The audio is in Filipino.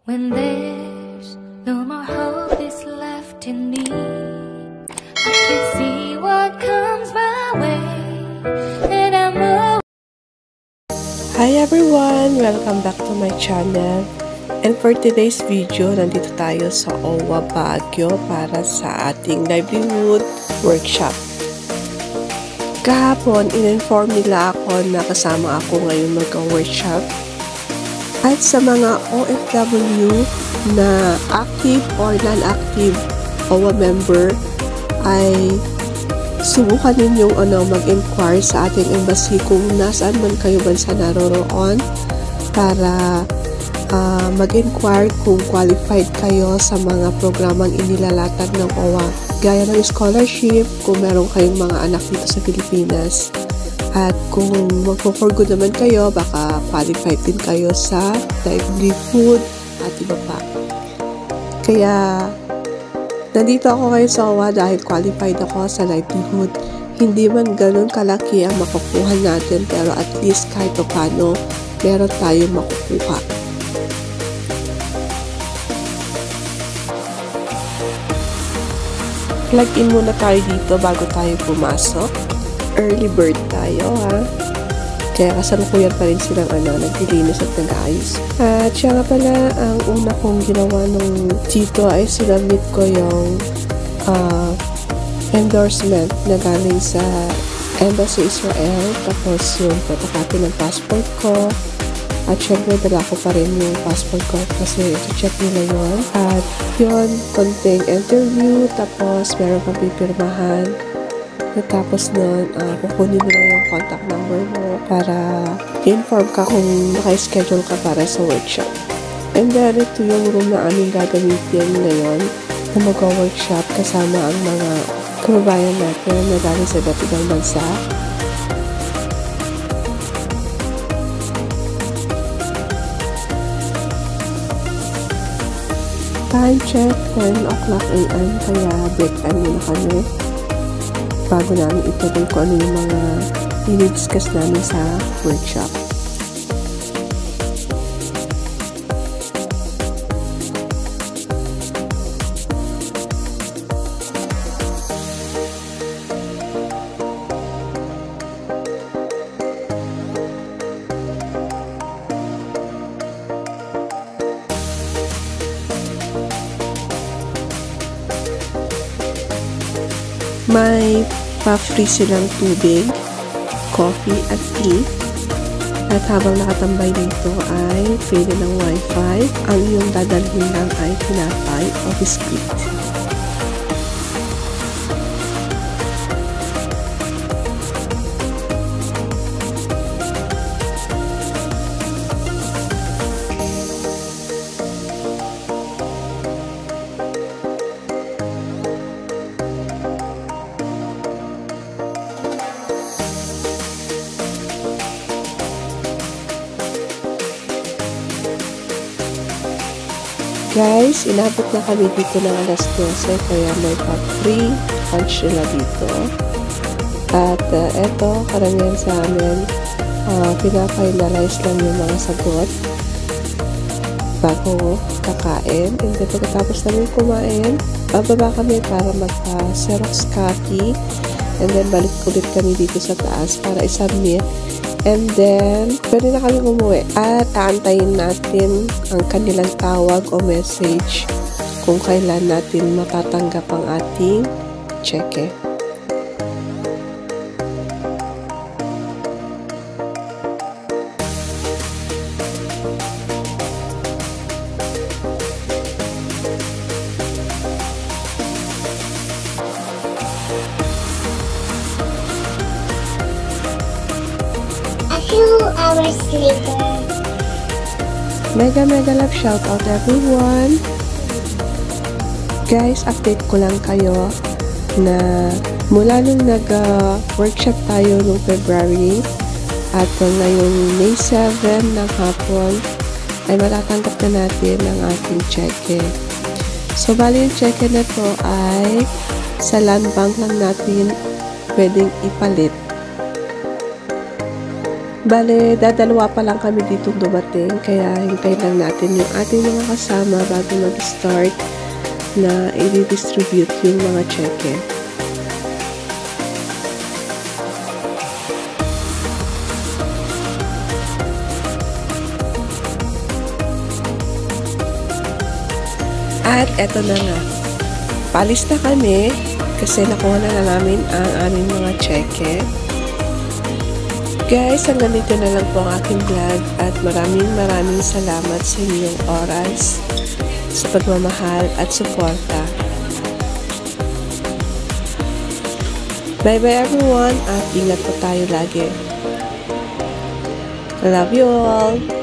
When there's no more hope is left in me, I can see what comes my way, and I'm Hi everyone! Welcome back to my channel. And for today's video, nandito tayo sa OWA Baguio para sa ating livelihood workshop. Kahapon, in-inform nila ako na kasama ako ngayon mag-workshop. At sa mga OFW na active or non-active OWA member, ay subukan ninyong mag-inquire sa ating embassy kung nasaan man kayo bansa naroroon para mag-inquire kung qualified kayo sa mga programang inilalatag ng OWA. Gaya ng scholarship, kung meron kayong mga anak dito sa Pilipinas. At kung mag-for good naman kayo, baka qualified din kayo sa livelihood at iba pa. Kaya, nandito ako ngayon sa OWA dahil qualified ako sa livelihood. Hindi man ganun kalaki ang makukuha natin, pero at least kahit paano, meron tayong makukuha. Plug in muna tayo dito bago tayo pumasok. Early bird tayo, ha? Kaya kasalukuyan pa rin silang naglilinis at nag-ayos. At siya nga pala, ang una kong ginawa nung dito ay sinabit ko yung endorsement na galing sa Embassy Israel. Tapos yung photocopy ng passport ko. At syempre, dala ko pa rin yung passport ko kasi check nila yun. At yun, konting interview. Tapos, meron pang pipirmahan. Tapos nun, kukunin nila yung contact number mo para inform ka kung naka-schedule ka para sa workshop. And then, ito yung room na aming gagamitin ngayon na mag-workshop kasama ang mga kababayan natin na galing sa iba't ibang bansa. Time check, 10 o'clock a.m. kaya break time muna kami bago namin ituloy kung ano yung mga i-discuss namin sa workshop. May pa-free silang tubig, coffee at tea. At habang nakatambay dito ay pwede ng wifi. Ang iyong dadalhin lang ay tinapay o biscuit. Guys, inabot na kami dito ng alas 12 kaya may pa-free lunch nila dito. At eto, karamihan sa amin, pinafinalize lang yung mga sagot bago kakain. And then pagkatapos namin kumain, bababa kami para magpa-xerox copy. And then balik ulit kami dito sa taas para i-submit. And then, pwede na kami umuwi at aantayin natin ang kanilang tawag o message kung kailan natin matatanggap ang ating cheque. Few hours later. Mega love shout out everyone. Guys, update ko lang kayo na mula nung nag-workshop tayo nung February at ngayong May 7 ng hapon ay matatanggap na natin ang ating cheque. So, bali yung cheque na to ay sa land bank lang natin pwedeng ipalit. Bale, dadalawa pa lang kami ditong dumating, kaya hintay lang natin yung ating mga kasama bago mag-start na i-distribute yung mga cheque. At eto na nga, palis na kami kasi nakuha na namin ang aming mga cheque. Guys, hanggang dito na lang po ang aking vlog at maraming salamat sa inyong oras, sa pagmamahal at suporta. Bye bye everyone at ingat po tayo lagi. I love you all!